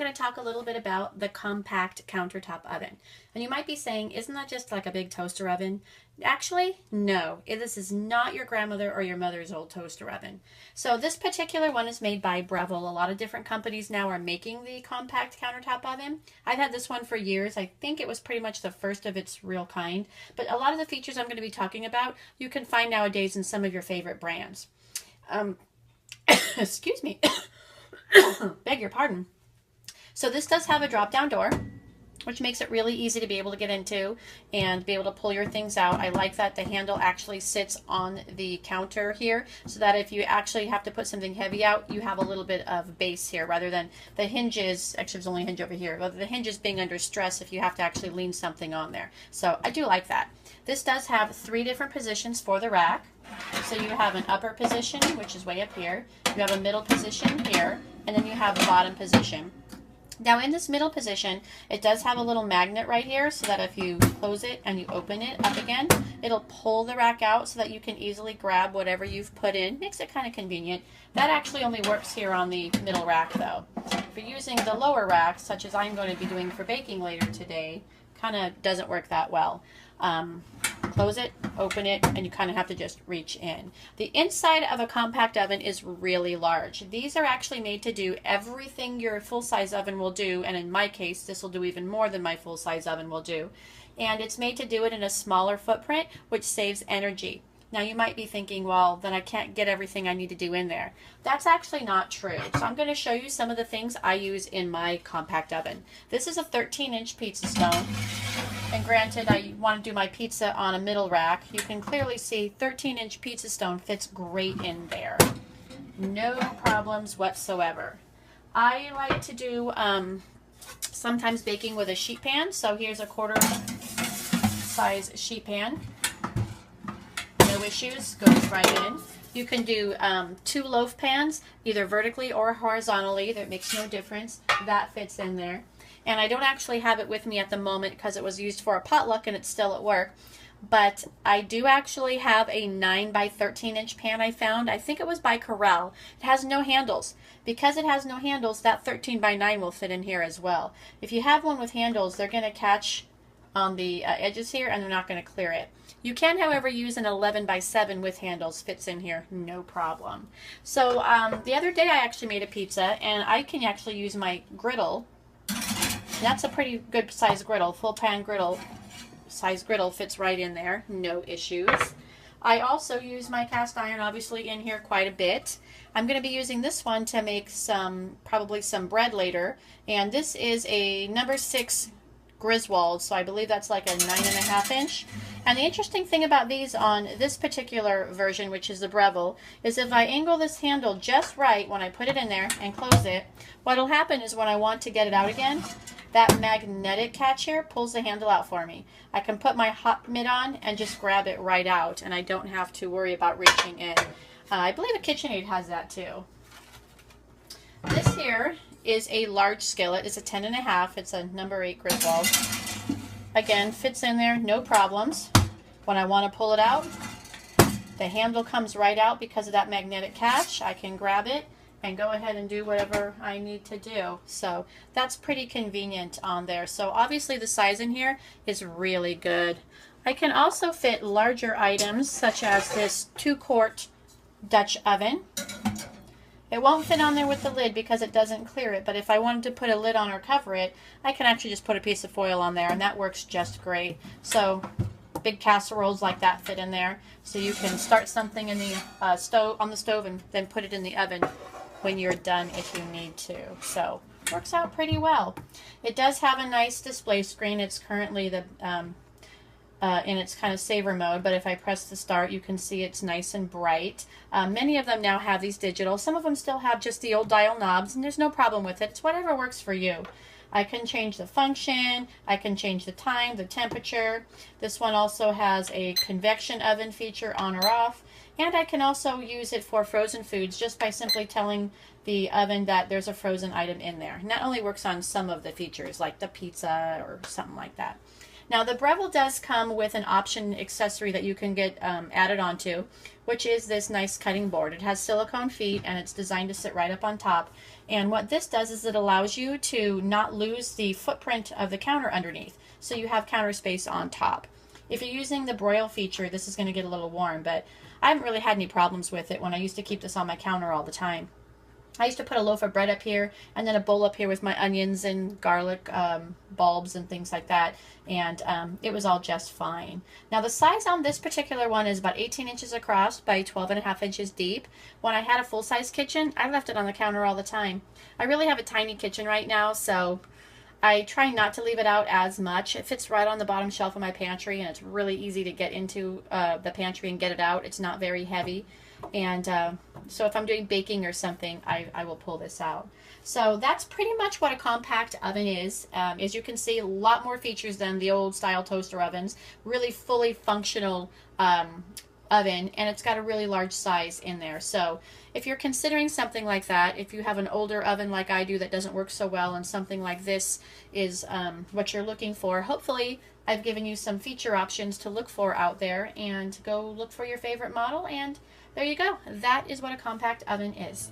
going to talk a little bit about the compact countertop oven. And you might be saying, isn't that just like a big toaster oven? Actually, no. This is not your grandmother or your mother's old toaster oven. So this particular one is made by Breville. A lot of different companies now are making the compact countertop oven. I've had this one for years. I think it was pretty much the first of its real kind. But a lot of the features I'm going to be talking about, you can find nowadays in some of your favorite brands. Excuse me. Beg your pardon. So this does have a drop down door, which makes it really easy to be able to get into and be able to pull your things out. I like that the handle actually sits on the counter here, so that if you actually have to put something heavy out, you have a little bit of base here rather than the hinges. Actually, there's only a hinge over here, but the hinges being under stress if you have to actually lean something on there. So I do like that. This does have 3 different positions for the rack. So you have an upper position, which is way up here. You have a middle position here, and then you have a bottom position. Now in this middle position, it does have a little magnet right here, so that if you close it and you open it up again, it'll pull the rack out so that you can easily grab whatever you've put in. Makes it kind of convenient. That actually only works here on the middle rack though. If you're using the lower rack, such as I'm going to be doing for baking later today, kind of doesn't work that well. Close it, open it, and you kind of have to just reach in. The inside of a compact oven is really large. These are actually made to do everything your full-size oven will do, and in my case, this will do even more than my full-size oven will do. And it's made to do it in a smaller footprint, which saves energy. Now you might be thinking, well, then I can't get everything I need to do in there. That's actually not true. So I'm going to show you some of the things I use in my compact oven. This is a 13-inch pizza stone. And granted, I want to do my pizza on a middle rack. You can clearly see 13-inch pizza stone fits great in there. No problems whatsoever. I like to do sometimes baking with a sheet pan. So here's a 1/4 size sheet pan. No issues, goes right in. You can do 2 loaf pans, either vertically or horizontally. That makes no difference. That fits in there. And I don't actually have it with me at the moment because it was used for a potluck and it's still at work. But I do actually have a 9 by 13-inch pan I found. I think it was by Corral. It has no handles. Because it has no handles, that 13 by 9 will fit in here as well. If you have one with handles, they're going to catch on the edges here and they're not going to clear it. You can, however, use an 11 by 7 with handles. Fits in here, no problem. So the other day I actually made a pizza, and I can actually use my griddle. That's a pretty good size griddle. Full pan griddle size griddle fits right in there, no issues. I also use my cast iron obviously in here quite a bit. I'm going to be using this one to make probably some bread later, and this is a number 6 Griswold, so I believe that's like a 9.5 inch. And the interesting thing about these on this particular version, which is the Breville, is if I angle this handle just right when I put it in there and close it, what'll happen is when I want to get it out again, that magnetic catch here pulls the handle out for me. I can put my hot mitt on and just grab it right out, and I don't have to worry about reaching in. I believe a KitchenAid has that too. This here is a large skillet. It's a 10.5. It's a number 8 Griswold. Again, fits in there, no problems. When I want to pull it out, the handle comes right out because of that magnetic catch. I can grab it and go ahead and do whatever I need to do. So that's pretty convenient on there. So obviously the size in here is really good. I can also fit larger items such as this 2-quart Dutch oven. It won't fit on there with the lid because it doesn't clear it, but if I wanted to put a lid on or cover it, I can actually just put a piece of foil on there, and that works just great. So big casseroles like that fit in there, so you can start something in the stove and then put it in the oven when you're done if you need to. So works out pretty well. It does have a nice display screen. It's currently in its kind of saver mode, but if I press the start, you can see it's nice and bright. Many of them now have these digital. Some of them still have just the old dial knobs, and there's no problem with it. It's whatever works for you. I can change the function, I can change the time, the temperature. This one also has a convection oven feature on or off, and I can also use it for frozen foods just by simply telling the oven that there's a frozen item in there. And that only works on some of the features, like the pizza or something like that. Now the Breville does come with an option accessory that you can get added onto, which is this nice cutting board. It has silicone feet and it's designed to sit right up on top. And what this does is it allows you to not lose the footprint of the counter underneath. So you have counter space on top. If you're using the broil feature, this is going to get a little warm, but I haven't really had any problems with it when I used to keep this on my counter all the time. I used to put a loaf of bread up here and then a bowl up here with my onions and garlic bulbs and things like that, and it was all just fine. Now the size on this particular one is about 18 inches across by 12.5 inches deep. When I had a full-size kitchen, I left it on the counter all the time. I really have a tiny kitchen right now, so I try not to leave it out as much. It fits right on the bottom shelf of my pantry, and it's really easy to get into the pantry and get it out. It's not very heavy. And so if I'm doing baking or something, I will pull this out. So that's pretty much what a compact oven is. As you can see, a lot more features than the old style toaster ovens. Really fully functional oven, and it's got a really large size in there. So if you're considering something like that, if you have an older oven like I do that doesn't work so well and something like this is what you're looking for, hopefully I've given you some feature options to look for out there, and go look for your favorite model, and there you go. That is what a compact oven is.